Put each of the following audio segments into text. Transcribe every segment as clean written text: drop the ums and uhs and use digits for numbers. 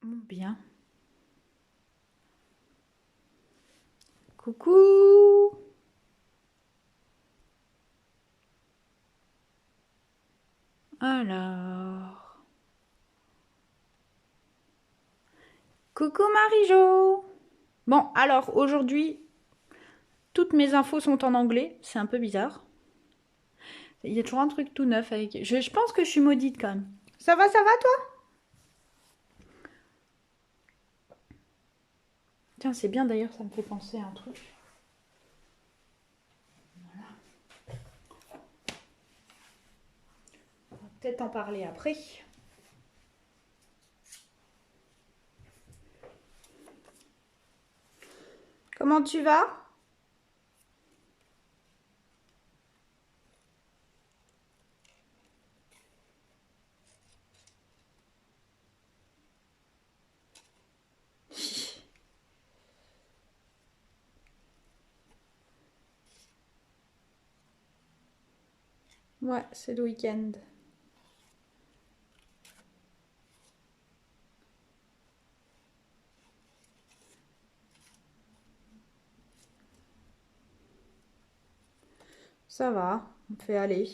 Bien. Coucou. Alors. Coucou Marie-Jo. Bon, alors aujourd'hui, toutes mes infos sont en anglais. C'est un peu bizarre. Il y a toujours un truc tout neuf avec... Je pense que je suis maudite quand même. Ça va toi? Tiens, c'est bien d'ailleurs, ça me fait penser à un truc. Voilà. On va peut-être en parler après. Comment tu vas? Ouais, c'est le week-end. Ça va, on me fait aller.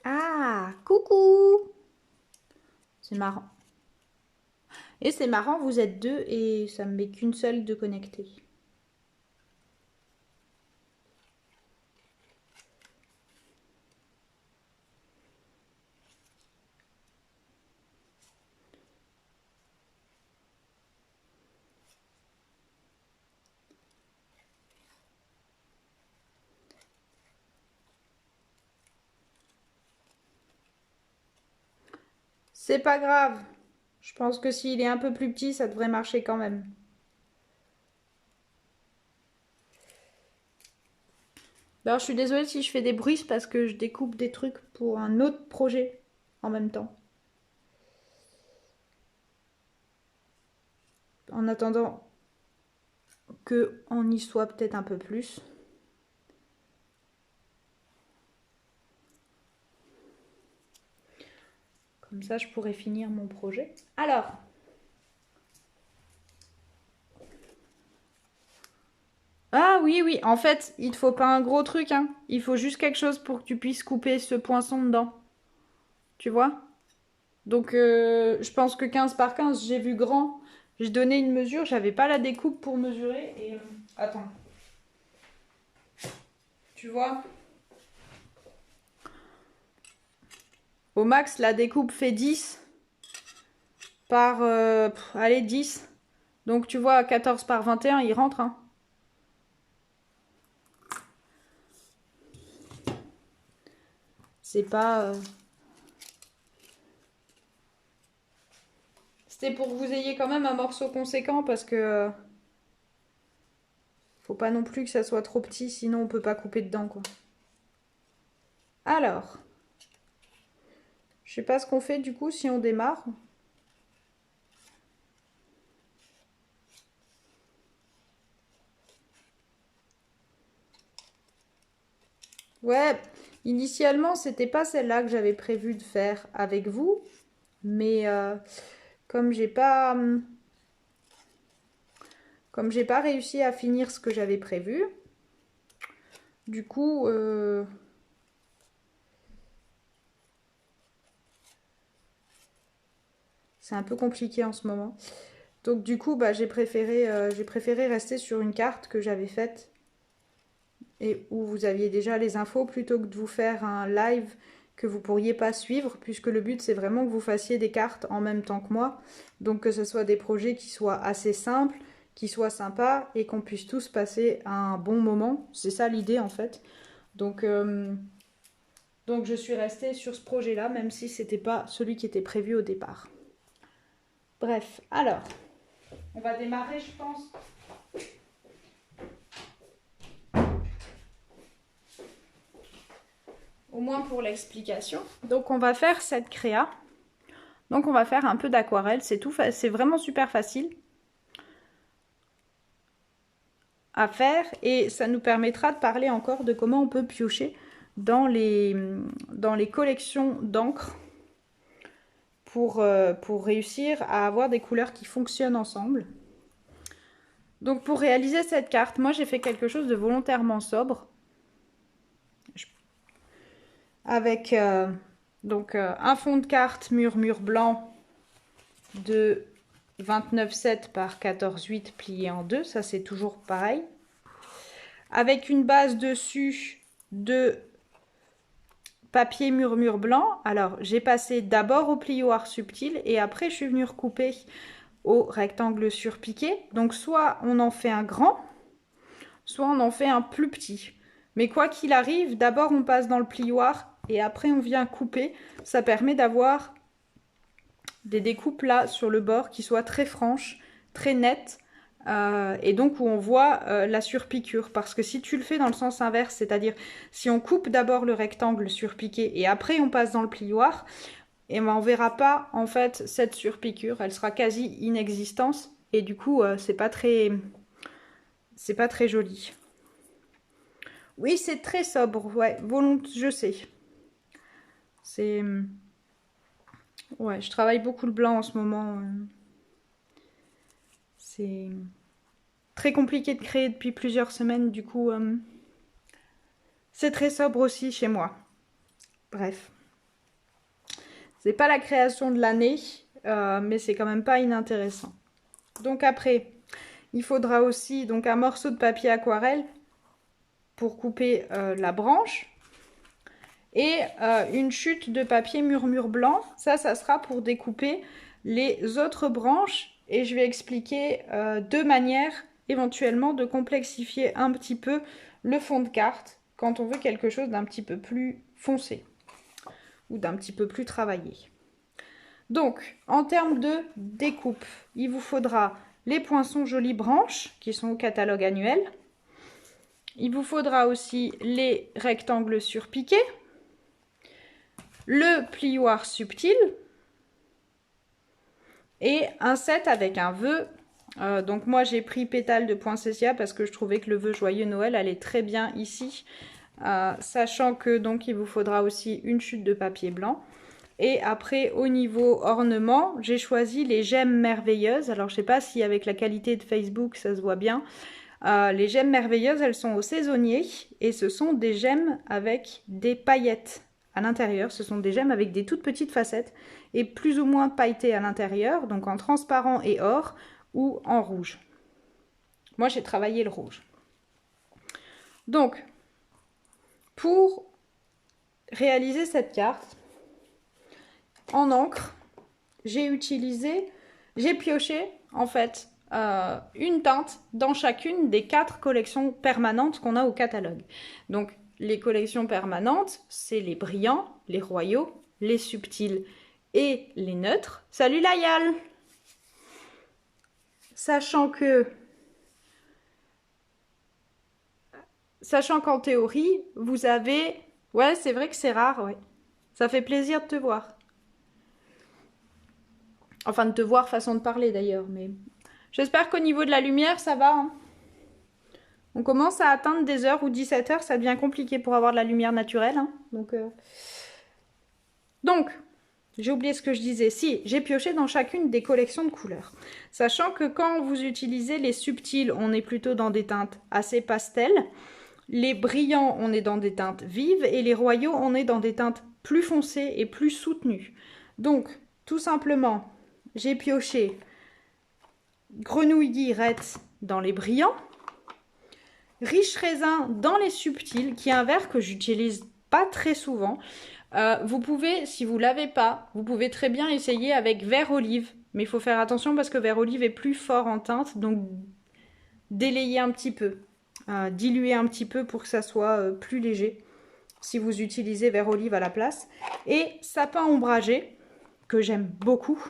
Ah, coucou. C'est marrant. Et c'est marrant, vous êtes deux et ça me met qu'une seule de connectée. C'est pas grave. Je pense que s'il est un peu plus petit, ça devrait marcher quand même. Alors, je suis désolée si je fais des bruits, c'est parce que je découpe des trucs pour un autre projet en même temps. En attendant que on y soit peut-être un peu plus. Comme ça, je pourrais finir mon projet. Alors, ah oui, oui, en fait, il te faut pas un gros truc, hein. Il faut juste quelque chose pour que tu puisses couper ce poinçon dedans. Tu vois? Donc, je pense que 15 par 15, j'ai vu grand. J'ai donné une mesure, j'avais pas la découpe pour mesurer. Et attends. Tu vois? Au max, la découpe fait 10 par... allez, 10. Donc, tu vois, 14 par 21, il rentre, hein. C'est pas... C'était pour que vous ayez quand même un morceau conséquent parce que... faut pas non plus que ça soit trop petit, sinon on peut pas couper dedans, quoi. Alors... je sais pas ce qu'on fait du coup si on démarre. Ouais, initialement, c'était pas celle-là que j'avais prévu de faire avec vous. Mais comme j'ai pas... comme j'ai pas réussi à finir ce que j'avais prévu, du coup... c'est un peu compliqué en ce moment. Donc du coup, bah, j'ai préféré rester sur une carte que j'avais faite et où vous aviez déjà les infos plutôt que de vous faire un live que vous pourriez pas suivre, puisque le but c'est vraiment que vous fassiez des cartes en même temps que moi. Donc que ce soit des projets qui soient assez simples, qui soient sympas et qu'on puisse tous passer un bon moment. C'est ça l'idée en fait. Donc, donc je suis restée sur ce projet-là, même si c'était pas celui qui était prévu au départ. Bref, alors, on va démarrer, je pense. Au moins pour l'explication. Donc on va faire cette créa. Donc on va faire un peu d'aquarelle, c'est tout, c'est vraiment super facile. à faire et ça nous permettra de parler encore de comment on peut piocher dans les collections d'encre pour réussir à avoir des couleurs qui fonctionnent ensemble. Donc pour réaliser cette carte, moi j'ai fait quelque chose de volontairement sobre avec un fond de carte murmure blanc de 29,7 par 14,8 plié en deux, ça c'est toujours pareil. Avec une base dessus de papier murmure blanc. Alors j'ai passé d'abord au plioir subtil et après je suis venue recouper au rectangle surpiqué. Donc soit on en fait un grand, soit on en fait un plus petit. Mais quoi qu'il arrive, d'abord on passe dans le plioir et après on vient couper. Ça permet d'avoir des découpes là sur le bord qui soient très franches, très nettes, et donc où on voit la surpiqûre. Parce que si tu le fais dans le sens inverse, c'est-à-dire si on coupe d'abord le rectangle surpiqué et après on passe dans le plioir, et ben on verra pas en fait cette surpiqûre, elle sera quasi inexistante et du coup c'est pas très joli. Oui, c'est très sobre, ouais, je sais. C'est ouais, je travaille beaucoup le blanc en ce moment. C'est très compliqué de créer depuis plusieurs semaines, du coup, c'est très sobre aussi chez moi. Bref. C'est pas la création de l'année, mais c'est quand même pas inintéressant. Donc après, il faudra aussi donc un morceau de papier aquarelle pour couper la branche. Et une chute de papier murmure blanc, ça sera pour découper les autres branches. Et je vais expliquer deux manières éventuellement de complexifier un petit peu le fond de carte quand on veut quelque chose d'un petit peu plus foncé ou d'un petit peu plus travaillé. Donc, en termes de découpe, il vous faudra les poinçons jolies branches qui sont au catalogue annuel. Il vous faudra aussi les rectangles surpiqués, le plioir subtil et un set avec un vœu. Donc moi j'ai pris pétale de poinsettia parce que je trouvais que le vœu joyeux Noël allait très bien ici. Sachant que donc il vous faudra aussi une chute de papier blanc. Et après au niveau ornement, j'ai choisi les gemmes merveilleuses. Alors je sais pas si avec la qualité de Facebook ça se voit bien. Les gemmes merveilleuses, elles sont au saisonnier et ce sont des gemmes avec des paillettes à l'intérieur. Ce sont des gemmes avec des toutes petites facettes et plus ou moins pailletées à l'intérieur, donc en transparent et or ou en rouge. Moi, j'ai travaillé le rouge. Donc, pour réaliser cette carte, en encre, j'ai pioché en fait une teinte dans chacune des 4 collections permanentes qu'on a au catalogue. Donc, les collections permanentes, c'est les brillants, les royaux, les subtils et les neutres. Salut Layal! Sachant qu'en théorie, vous avez... Ouais, c'est vrai que c'est rare, ouais. Ça fait plaisir de te voir. Enfin, de te voir façon de parler d'ailleurs, mais... J'espère qu'au niveau de la lumière, ça va, hein. On commence à atteindre des heures où 17 heures, ça devient compliqué pour avoir de la lumière naturelle. Hein. Donc, j'ai oublié ce que je disais. Si, j'ai pioché dans chacune des collections de couleurs. Sachant que quand vous utilisez les subtils, on est plutôt dans des teintes assez pastel. Les brillants, on est dans des teintes vives. Et les royaux, on est dans des teintes plus foncées et plus soutenues. Donc, tout simplement, j'ai pioché grenouille guillerette dans les brillants. Riche raisin dans les subtils, qui est un vert que j'utilise pas très souvent. Vous pouvez, si vous l'avez pas, vous pouvez très bien essayer avec vert olive. Mais il faut faire attention parce que vert olive est plus fort en teinte. Donc, délayer un petit peu. Diluer un petit peu pour que ça soit plus léger. Si vous utilisez vert olive à la place. Et sapin ombragé, que j'aime beaucoup.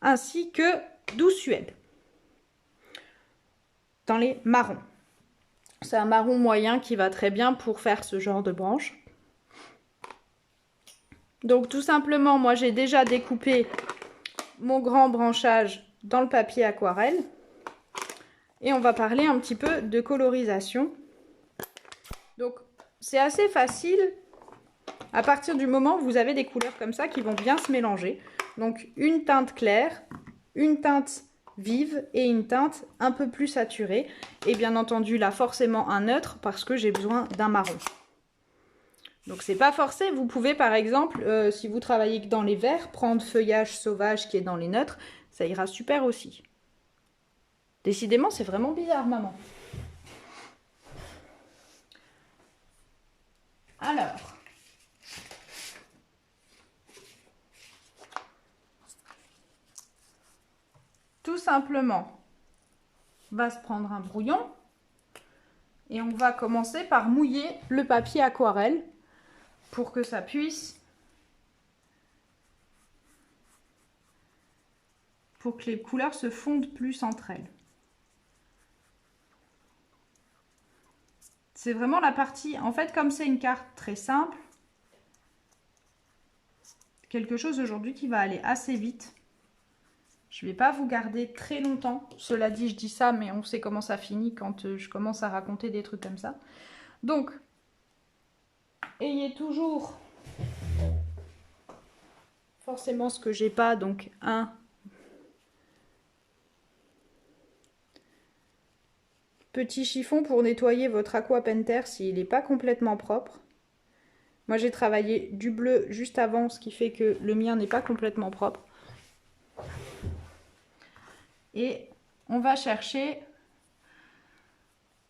Ainsi que douce suède. Dans les marrons. C'est un marron moyen qui va très bien pour faire ce genre de branche. Donc tout simplement, moi j'ai déjà découpé mon grand branchage dans le papier aquarelle. Et on va parler un petit peu de colorisation. Donc c'est assez facile à partir du moment où vous avez des couleurs comme ça qui vont bien se mélanger. Donc une teinte claire, une teinte vive et une teinte un peu plus saturée. Et bien entendu là forcément un neutre parce que j'ai besoin d'un marron. Donc c'est pas forcé, vous pouvez par exemple, si vous travaillez que dans les verts, prendre feuillage sauvage qui est dans les neutres, ça ira super aussi. Décidément c'est vraiment bizarre maman. Alors, tout simplement, on va se prendre un brouillon et on va commencer par mouiller le papier aquarelle pour que ça puisse, pour que les couleurs se fondent plus entre elles. C'est vraiment la partie, en fait comme c'est une carte très simple, quelque chose aujourd'hui qui va aller assez vite. Je ne vais pas vous garder très longtemps. Cela dit, je dis ça, mais on sait comment ça finit quand je commence à raconter des trucs comme ça. Donc, ayez toujours forcément ce que j'ai pas, donc un petit chiffon pour nettoyer votre aqua penter s'il n'est pas complètement propre. Moi, j'ai travaillé du bleu juste avant, ce qui fait que le mien n'est pas complètement propre. Et on va chercher,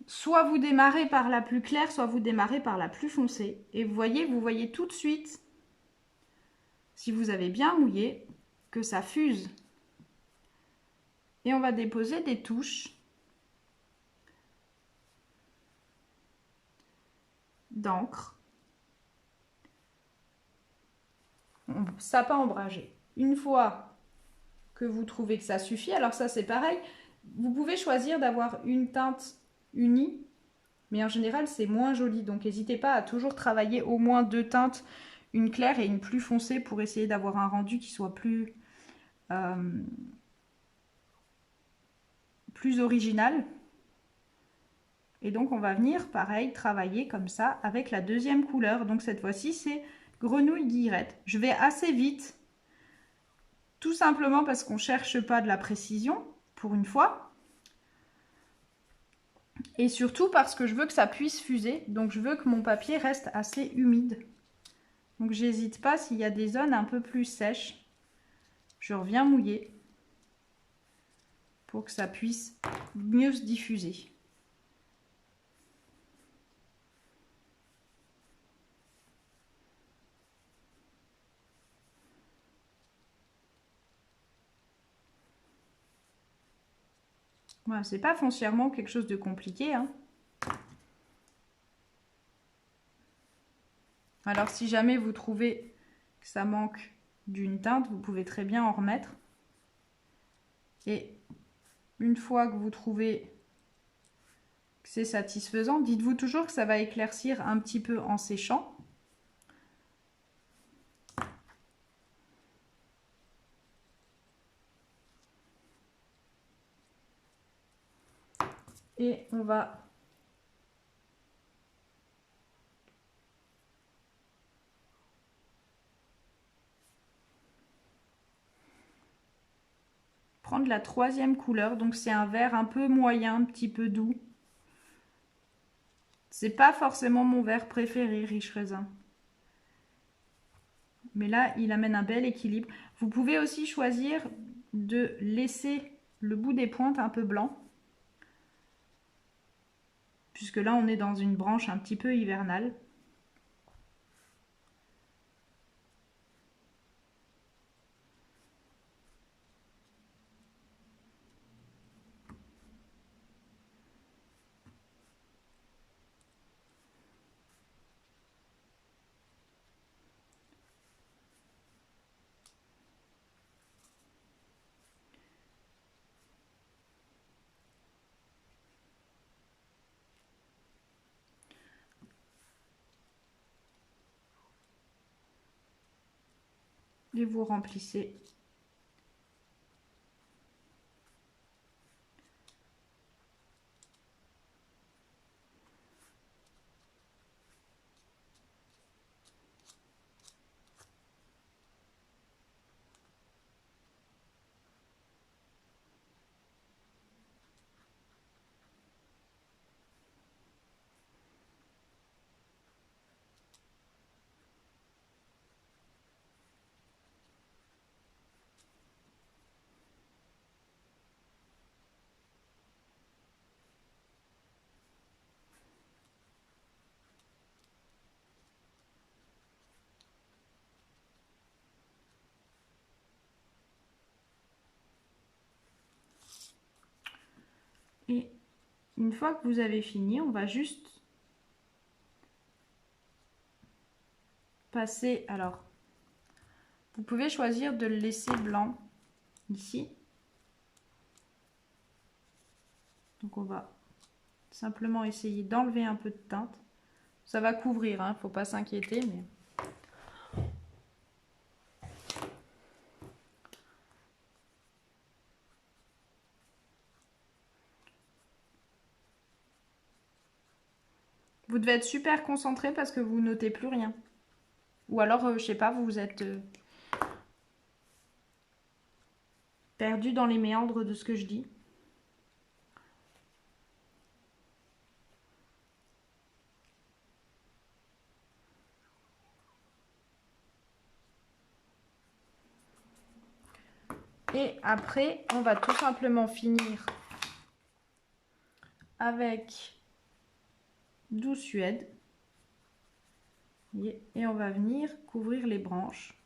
soit vous démarrez par la plus claire, soit vous démarrez par la plus foncée. Et vous voyez tout de suite, si vous avez bien mouillé, que ça fuse. Et on va déposer des touches d'encre. Sapin ombragé. Une fois que vous trouvez que ça suffit, alors ça c'est pareil, vous pouvez choisir d'avoir une teinte unie, mais en général c'est moins joli, donc n'hésitez pas à toujours travailler au moins deux teintes, une claire et une plus foncée pour essayer d'avoir un rendu qui soit plus original. Et donc on va venir pareil travailler comme ça avec la deuxième couleur, donc cette fois-ci c'est grenouille guillerette. Je vais assez vite, tout simplement parce qu'on ne cherche pas de la précision pour une fois. Et surtout parce que je veux que ça puisse fuser. Donc je veux que mon papier reste assez humide. Donc j'hésite pas, s'il y a des zones un peu plus sèches, je reviens mouiller pour que ça puisse mieux se diffuser. Voilà, c'est pas foncièrement quelque chose de compliqué, hein. Alors si jamais vous trouvez que ça manque d'une teinte, vous pouvez très bien en remettre. Et une fois que vous trouvez que c'est satisfaisant, dites-vous toujours que ça va éclaircir un petit peu en séchant. Et on va prendre la troisième couleur, donc c'est un vert un peu moyen, un petit peu doux. C'est pas forcément mon vert préféré, riche raisin. Mais là, il amène un bel équilibre. Vous pouvez aussi choisir de laisser le bout des pointes un peu blanc. Puisque là, on est dans une branche un petit peu hivernale. Et vous remplissez Et une fois que vous avez fini, on va juste passer. Alors, vous pouvez choisir de le laisser blanc ici. Donc on va simplement essayer d'enlever un peu de teinte. Ça va couvrir, hein, faut pas s'inquiéter, mais... Vous devez être super concentré parce que vous notez plus rien. Ou alors, je sais pas, vous êtes perdu dans les méandres de ce que je dis. Et après, on va tout simplement finir avec Douce Suède. Et on va venir couvrir les branches.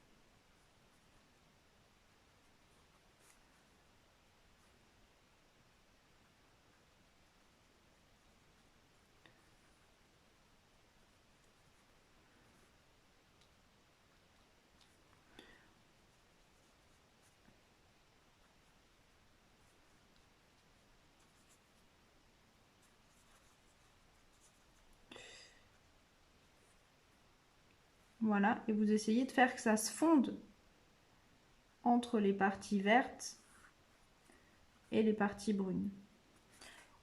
Voilà, et vous essayez de faire que ça se fonde entre les parties vertes et les parties brunes.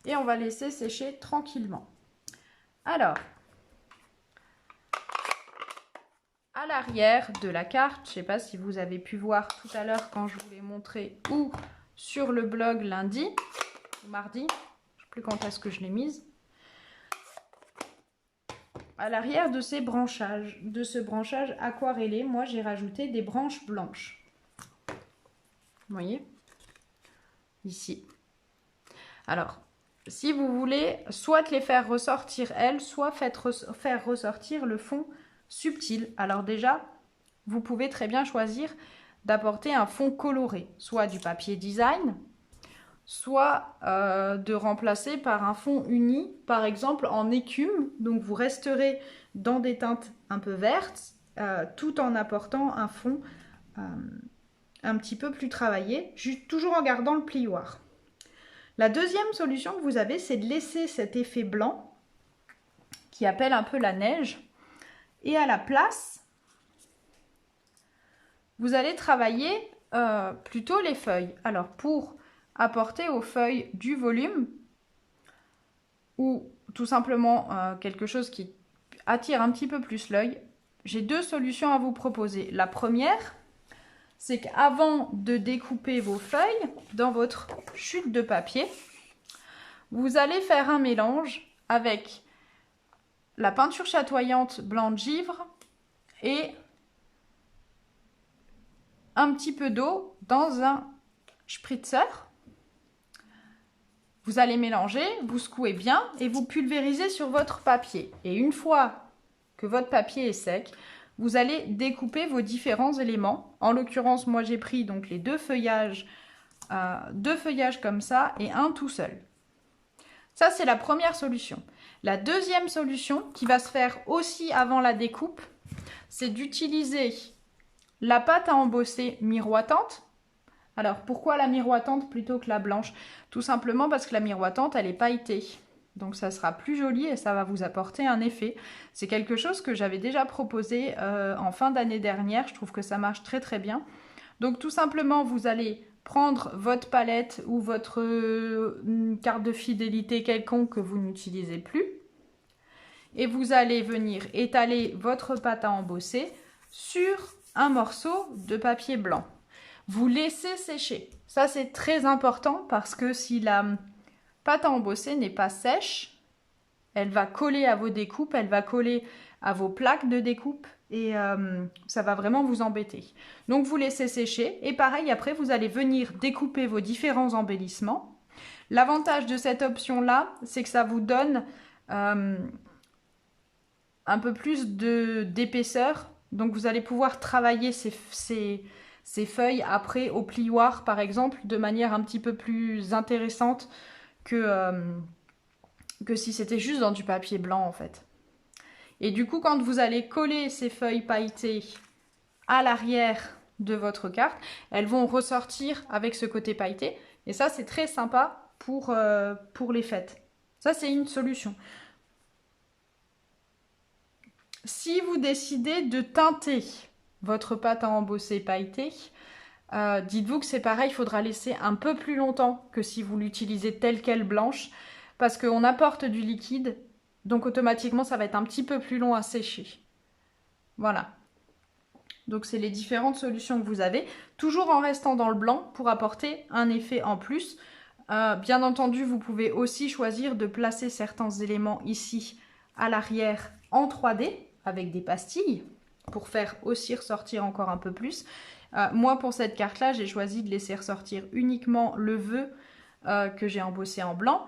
Et on va laisser sécher tranquillement. Alors, à l'arrière de la carte, je ne sais pas si vous avez pu voir tout à l'heure quand je vous l'ai montré, ou sur le blog lundi ou mardi, je ne sais plus quand est-ce que je l'ai mise. À l'arrière de ces branchages, de ce branchage aquarellé, moi j'ai rajouté des branches blanches. Vous voyez ? Ici. Alors, si vous voulez, soit les faire ressortir elles, soit faire ressortir le fond subtil. Alors déjà, vous pouvez très bien choisir d'apporter un fond coloré, soit du papier design, soit de remplacer par un fond uni, par exemple en écume. Donc vous resterez dans des teintes un peu vertes, tout en apportant un fond un petit peu plus travaillé, toujours en gardant le plioir. La deuxième solution que vous avez, c'est de laisser cet effet blanc qui appelle un peu la neige. Et à la place, vous allez travailler plutôt les feuilles. Alors pour apporter aux feuilles du volume ou tout simplement quelque chose qui attire un petit peu plus l'œil, j'ai deux solutions à vous proposer. La première, c'est qu'avant de découper vos feuilles dans votre chute de papier, vous allez faire un mélange avec la peinture chatoyante blanc de givre et un petit peu d'eau dans un spritzer. Vous allez mélanger, vous secouez bien et vous pulvérisez sur votre papier. Et une fois que votre papier est sec, vous allez découper vos différents éléments. En l'occurrence, moi j'ai pris donc les deux feuillages comme ça et un tout seul. Ça, c'est la première solution. La deuxième solution, qui va se faire aussi avant la découpe, c'est d'utiliser la pâte à embosser miroitante. Alors, pourquoi la miroitante plutôt que la blanche? Tout simplement parce que la miroitante, elle est pailletée. Donc, ça sera plus joli et ça va vous apporter un effet. C'est quelque chose que j'avais déjà proposé en fin d'année dernière. Je trouve que ça marche très très bien. Donc, tout simplement, vous allez prendre votre palette ou votre carte de fidélité quelconque que vous n'utilisez plus. Et vous allez venir étaler votre pâte à embosser sur un morceau de papier blanc. Vous laissez sécher. Ça, c'est très important parce que si la pâte à embosser n'est pas sèche, elle va coller à vos découpes, elle va coller à vos plaques de découpe et ça va vraiment vous embêter. Donc, vous laissez sécher et pareil, après, vous allez venir découper vos différents embellissements. L'avantage de cette option-là, c'est que ça vous donne un peu plus d'épaisseur. Donc, vous allez pouvoir travailler ces feuilles après au plioir, par exemple, de manière un petit peu plus intéressante que si c'était juste dans du papier blanc en fait. Et du coup, quand vous allez coller ces feuilles pailletées à l'arrière de votre carte, elles vont ressortir avec ce côté pailleté. Et ça, c'est très sympa pour les fêtes. Ça, c'est une solution. Si vous décidez de teinter votre pâte à embosser pailletée, dites-vous que c'est pareil, il faudra laisser un peu plus longtemps que si vous l'utilisez telle qu'elle blanche, parce qu'on apporte du liquide, donc automatiquement ça va être un petit peu plus long à sécher. Voilà. Donc c'est les différentes solutions que vous avez, toujours en restant dans le blanc pour apporter un effet en plus. Bien entendu, vous pouvez aussi choisir de placer certains éléments ici à l'arrière en 3D avec des pastilles pour faire aussi ressortir encore un peu plus. Moi, pour cette carte-là, j'ai choisi de laisser ressortir uniquement le vœu que j'ai embossé en blanc.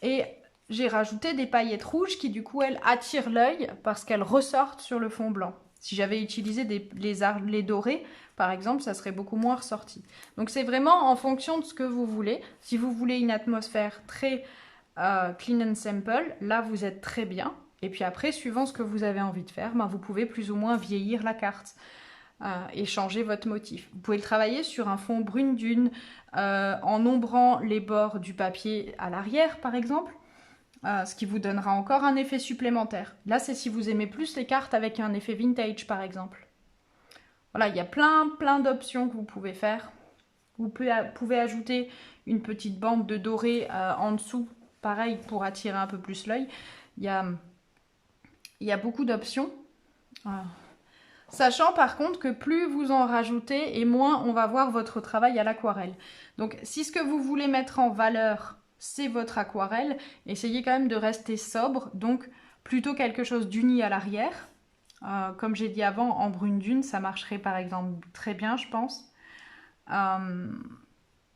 Et j'ai rajouté des paillettes rouges qui, du coup, elles attirent l'œil parce qu'elles ressortent sur le fond blanc. Si j'avais utilisé les dorés, par exemple, ça serait beaucoup moins ressorti. Donc, c'est vraiment en fonction de ce que vous voulez. Si vous voulez une atmosphère très clean and simple, là, vous êtes très bien. Et puis après, suivant ce que vous avez envie de faire, vous pouvez plus ou moins vieillir la carte. Et changer votre motif. Vous pouvez le travailler sur un fond brune dune en ombrant les bords du papier à l'arrière par exemple, ce qui vous donnera encore un effet supplémentaire. Là c'est si vous aimez plus les cartes avec un effet vintage par exemple. Voilà, il y a plein d'options que vous pouvez faire. Vous pouvez ajouter une petite bande de doré en dessous, pareil pour attirer un peu plus l'œil. Il y a beaucoup d'options. Sachant par contre que plus vous en rajoutez et moins on va voir votre travail à l'aquarelle. Donc si ce que vous voulez mettre en valeur c'est votre aquarelle, essayez quand même de rester sobre, donc plutôt quelque chose d'uni à l'arrière. Comme j'ai dit avant, en brune dune, ça marcherait par exemple très bien je pense.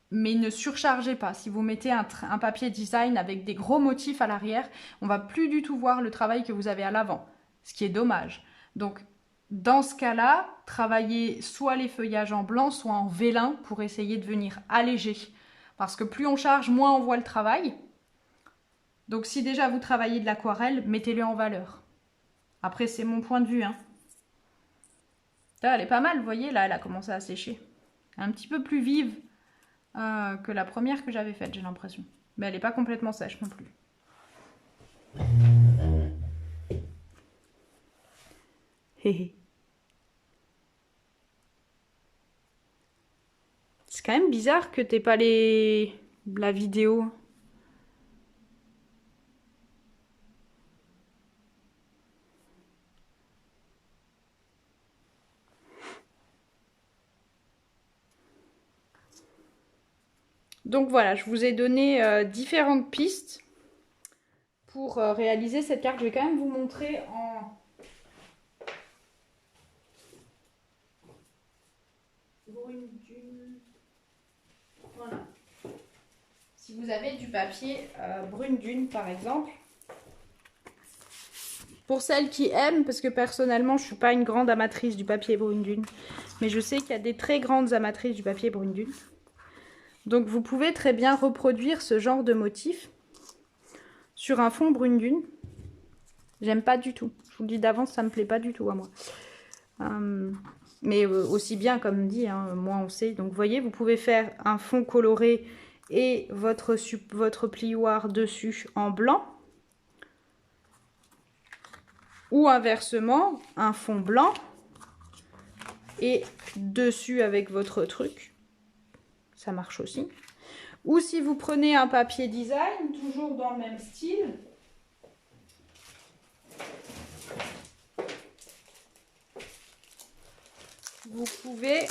Mais ne surchargez pas. Si vous mettez un papier design avec des gros motifs à l'arrière, on va plus du tout voir le travail que vous avez à l'avant, ce qui est dommage. Donc dans ce cas-là, travaillez soit les feuillages en blanc, soit en vélin pour essayer de venir alléger. Parce que plus on charge, moins on voit le travail. Donc si déjà vous travaillez de l'aquarelle, mettez-le en valeur. Après, c'est mon point de vue. Là, elle est pas mal, vous voyez, là, elle a commencé à sécher. Un petit peu plus vive que la première que j'avais faite, j'ai l'impression. Mais elle n'est pas complètement sèche non plus. Héhé. C'est quand même bizarre que t'aies pas la vidéo. Donc voilà, je vous ai donné différentes pistes pour réaliser cette carte. Je vais quand même vous montrer en brune dune. Voilà. Si vous avez du papier brune dune par exemple. Pour celles qui aiment, parce que personnellement je ne suis pas une grande amatrice du papier brune dune, mais je sais qu'il y a des très grandes amatrices du papier brune dune. Donc vous pouvez très bien reproduire ce genre de motif sur un fond brune dune. J'aime pas du tout. Je vous le dis d'avance, ça me plaît pas du tout à moi. Mais aussi bien comme dit, hein, moins on sait. Donc vous voyez, vous pouvez faire un fond coloré et votre plioir dessus en blanc. Ou inversement, un fond blanc et dessus avec votre truc. Ça marche aussi. Ou si vous prenez un papier design, toujours dans le même style. Vous pouvez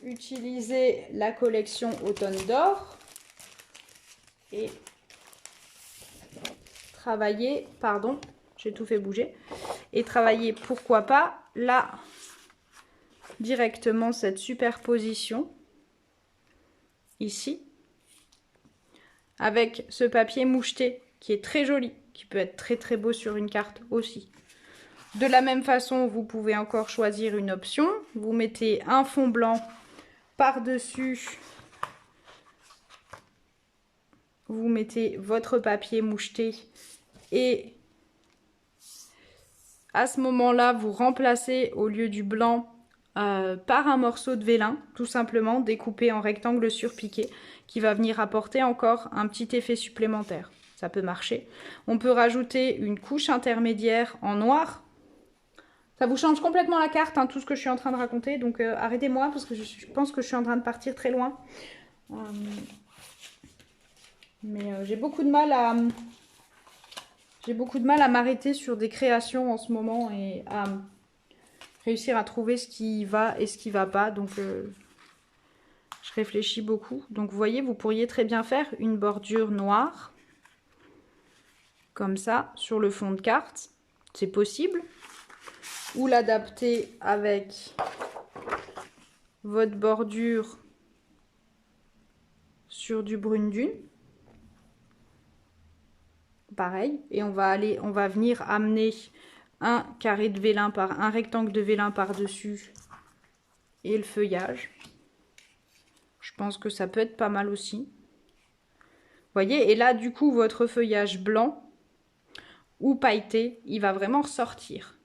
utiliser la collection Automne d'Or et travailler, pardon, j'ai tout fait bouger, et travailler, pourquoi pas, là, directement cette superposition, ici, avec ce papier moucheté, qui est très joli, qui peut être très très beau sur une carte aussi. De la même façon, vous pouvez encore choisir une option. Vous mettez un fond blanc par-dessus vous mettez votre papier moucheté et à ce moment-là, vous remplacez au lieu du blanc par un morceau de vélin, tout simplement découpé en rectangle surpiqué, qui va venir apporter encore un petit effet supplémentaire. Ça peut marcher. On peut rajouter une couche intermédiaire en noir. Ça vous change complètement la carte, hein, tout ce que je suis en train de raconter. Donc arrêtez-moi parce que je pense que je suis en train de partir très loin. Mais j'ai beaucoup de mal à... m'arrêter sur des créations en ce moment et à réussir à trouver ce qui va et ce qui va pas. Donc je réfléchis beaucoup. Donc vous voyez, vous pourriez très bien faire une bordure noire. Comme ça, sur le fond de carte. C'est possible. Ou l'adapter avec votre bordure sur du brune dune. Pareil. Et on va venir amener un carré de vélin un rectangle de vélin par-dessus et le feuillage. Je pense que ça peut être pas mal aussi. Vous voyez, et là, du coup, votre feuillage blanc ou pailleté, il va vraiment ressortir.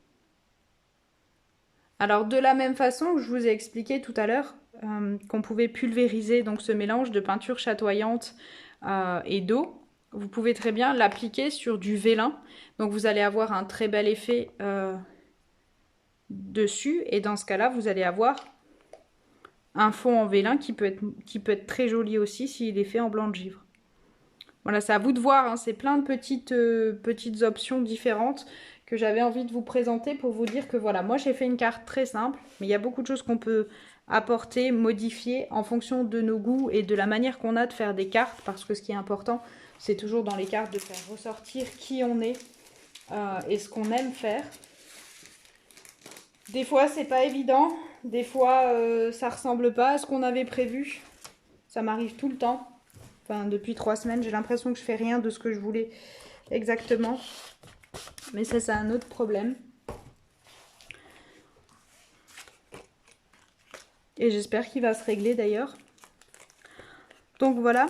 Alors, de la même façon que je vous ai expliqué tout à l'heure, qu'on pouvait pulvériser donc ce mélange de peinture chatoyante et d'eau, vous pouvez très bien l'appliquer sur du vélin. Donc, vous allez avoir un très bel effet dessus. Et dans ce cas-là, vous allez avoir un fond en vélin qui peut être très joli aussi s'il est fait en blanc de givre. Voilà, c'est à vous de voir, hein. C'est plein de petites options différentes que j'avais envie de vous présenter pour vous dire que voilà, moi j'ai fait une carte très simple, mais il y a beaucoup de choses qu'on peut apporter, modifier en fonction de nos goûts et de la manière qu'on a de faire des cartes, parce que ce qui est important, c'est toujours dans les cartes de faire ressortir qui on est et ce qu'on aime faire. Des fois, c'est pas évident, des fois, ça ressemble pas à ce qu'on avait prévu. Ça m'arrive tout le temps. Enfin, depuis 3 semaines, j'ai l'impression que je fais rien de ce que je voulais exactement. Mais ça, c'est un autre problème. Et j'espère qu'il va se régler d'ailleurs. Donc voilà.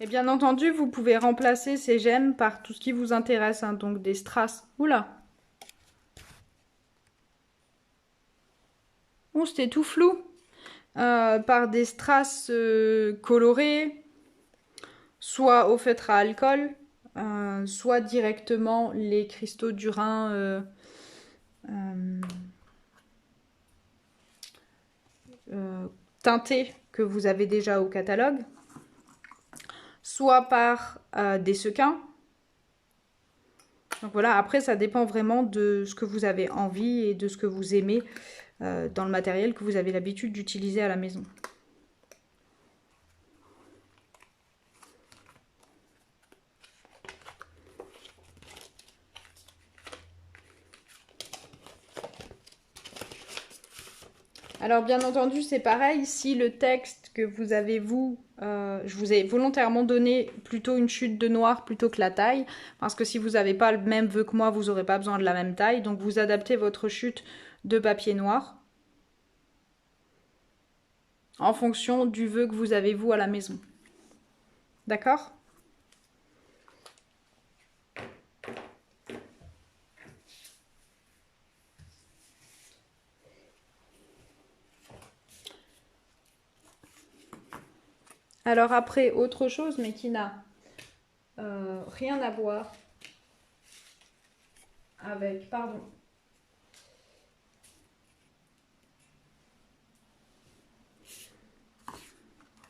Et bien entendu, vous pouvez remplacer ces gemmes par tout ce qui vous intéresse. Hein, donc des strass. Oula! Oh, c'était tout flou. Par des strass colorés, soit au feutre à alcool, soit directement les cristaux du Rhin teintés que vous avez déjà au catalogue, soit par des sequins. Donc voilà, après ça dépend vraiment de ce que vous avez envie et de ce que vous aimez dans le matériel que vous avez l'habitude d'utiliser à la maison. Alors bien entendu c'est pareil, si le texte que vous avez je vous ai volontairement donné plutôt une chute de noir plutôt que la taille, parce que si vous n'avez pas le même vœu que moi, vous n'aurez pas besoin de la même taille, donc vous adaptez votre chute de papier noir en fonction du vœu que vous avez vous à la maison. D'accord ? Alors après, autre chose, mais qui n'a rien à voir avec... Pardon.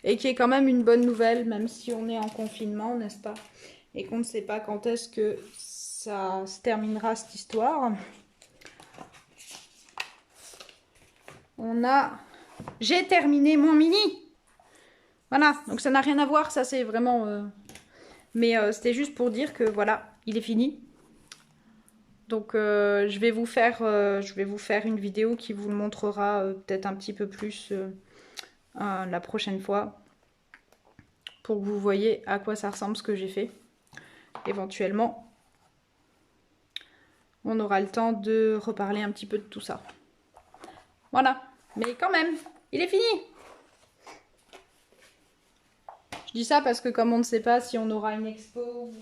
Et qui est quand même une bonne nouvelle, même si on est en confinement, n'est-ce pas? Et qu'on ne sait pas quand est-ce que ça se terminera, cette histoire. J'ai terminé mon mini. Voilà, donc ça n'a rien à voir, ça c'est vraiment... Mais c'était juste pour dire que voilà, il est fini. Donc je vais vous faire une vidéo qui vous le montrera peut-être un petit peu plus la prochaine fois. Pour que vous voyez à quoi ça ressemble ce que j'ai fait. Éventuellement, on aura le temps de reparler un petit peu de tout ça. Voilà, mais quand même, il est fini! Je dis ça parce que comme on ne sait pas si on aura une expo,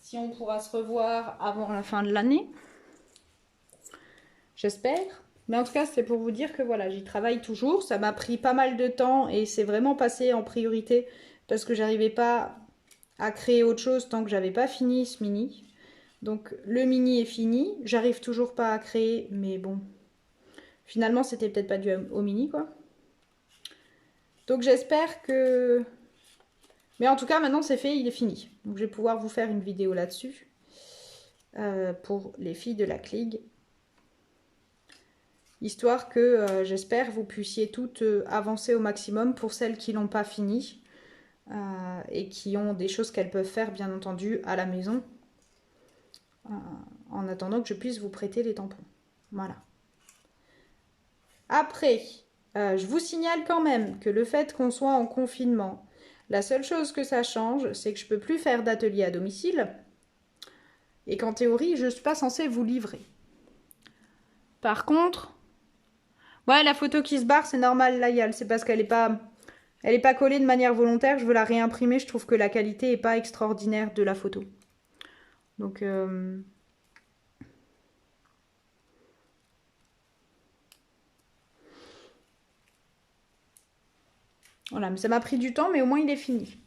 si on pourra se revoir avant la fin de l'année, j'espère. Mais en tout cas, c'est pour vous dire que voilà, j'y travaille toujours. Ça m'a pris pas mal de temps et c'est vraiment passé en priorité parce que j'arrivais pas à créer autre chose tant que j'avais pas fini ce mini. Donc le mini est fini. J'arrive toujours pas à créer, mais bon. Finalement, c'était peut-être pas dû au mini, quoi. Donc j'espère que... Mais en tout cas, maintenant c'est fait, il est fini. Donc je vais pouvoir vous faire une vidéo là-dessus. Pour les filles de la CLIG. Histoire que j'espère vous puissiez toutes avancer au maximum pour celles qui l'ont pas fini. Et qui ont des choses qu'elles peuvent faire bien entendu à la maison. En attendant que je puisse vous prêter les tampons. Voilà. Après, je vous signale quand même que le fait qu'on soit en confinement, la seule chose que ça change, c'est que je ne peux plus faire d'atelier à domicile et qu'en théorie, je ne suis pas censée vous livrer. Par contre, ouais, la photo qui se barre, c'est normal, Layal, c'est parce qu'elle n'est pas collée de manière volontaire, je veux la réimprimer, je trouve que la qualité n'est pas extraordinaire de la photo. Donc... Voilà, mais ça m'a pris du temps, mais au moins il est fini.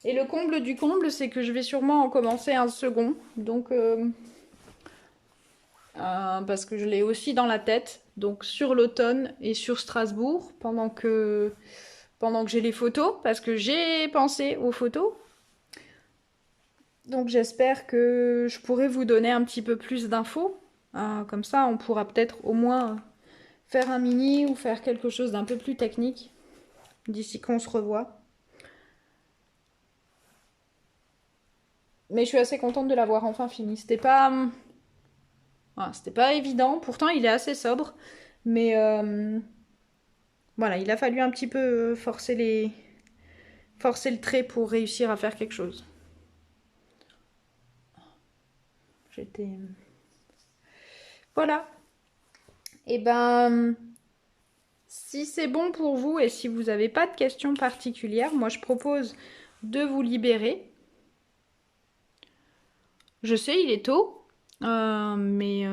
Et le comble du comble, c'est que je vais sûrement en commencer un second. Donc, parce que je l'ai aussi dans la tête. Donc sur l'automne et sur Strasbourg, pendant que j'ai les photos, parce que j'ai pensé aux photos. Donc j'espère que je pourrai vous donner un petit peu plus d'infos. Comme ça, on pourra peut-être au moins faire un mini ou faire quelque chose d'un peu plus technique d'ici qu'on se revoit. Mais je suis assez contente de l'avoir enfin fini. C'était pas évident. Pourtant, il est assez sobre. Mais voilà, il a fallu un petit peu forcer le trait pour réussir à faire quelque chose. Voilà. Et ben, si c'est bon pour vous et si vous n'avez pas de questions particulières, moi je propose de vous libérer. Je sais, il est tôt, mais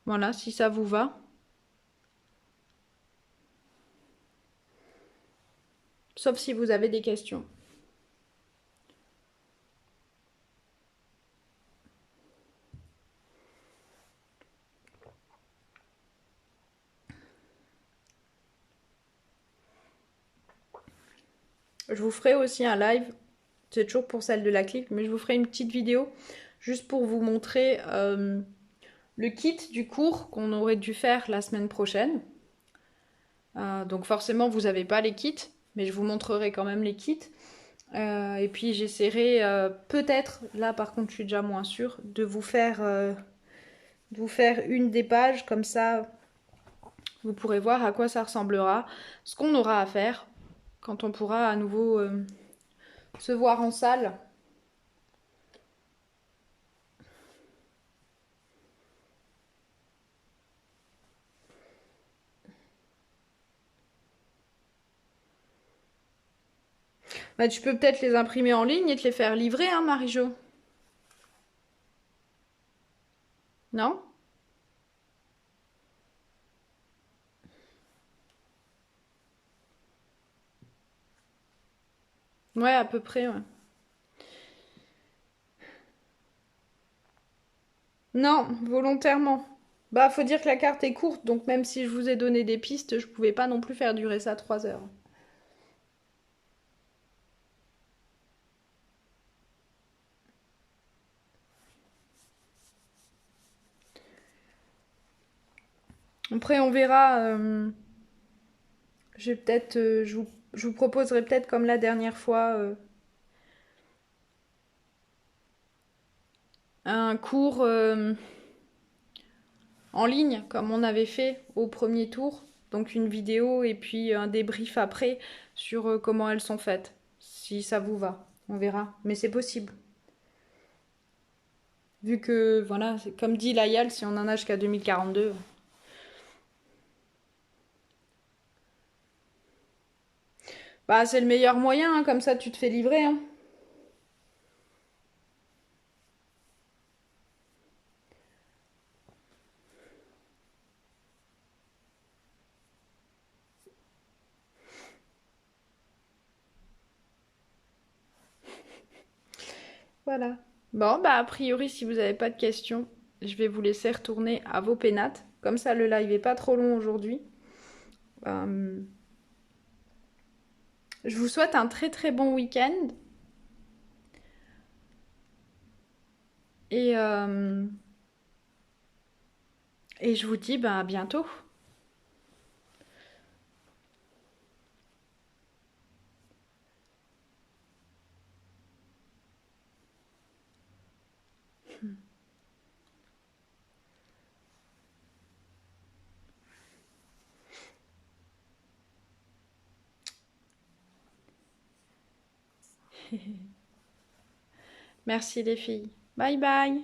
voilà, si ça vous va. Sauf si vous avez des questions. Je vous ferai aussi un live, c'est toujours pour celle de la clip, mais je vous ferai une petite vidéo juste pour vous montrer le kit du cours qu'on aurait dû faire la semaine prochaine. Donc forcément, vous n'avez pas les kits, mais je vous montrerai quand même les kits. Et puis j'essaierai peut-être, là par contre je suis déjà moins sûre, de vous faire une des pages, comme ça vous pourrez voir à quoi ça ressemblera, ce qu'on aura à faire quand on pourra à nouveau se voir en salle. Bah, tu peux peut-être les imprimer en ligne et te les faire livrer, hein, Marie-Jo? Non? Ouais, à peu près, ouais. Non, volontairement. Bah, faut dire que la carte est courte, donc même si je vous ai donné des pistes, je pouvais pas non plus faire durer ça 3 heures. Après, on verra. Je vous proposerai peut-être comme la dernière fois un cours en ligne comme on avait fait au premier tour. Donc une vidéo et puis un débrief après sur comment elles sont faites. Si ça vous va, on verra. Mais c'est possible. Vu que, voilà, comme dit Layal, si on en a jusqu'à 2042. Bah, c'est le meilleur moyen, hein, comme ça tu te fais livrer, hein. Voilà. Bon, bah, a priori, si vous n'avez pas de questions, je vais vous laisser retourner à vos pénates. Comme ça, le live est pas trop long aujourd'hui. Euh, je vous souhaite un très très bon week-end. Et, euh, et je vous dis bah, à bientôt. Merci les filles. Bye bye.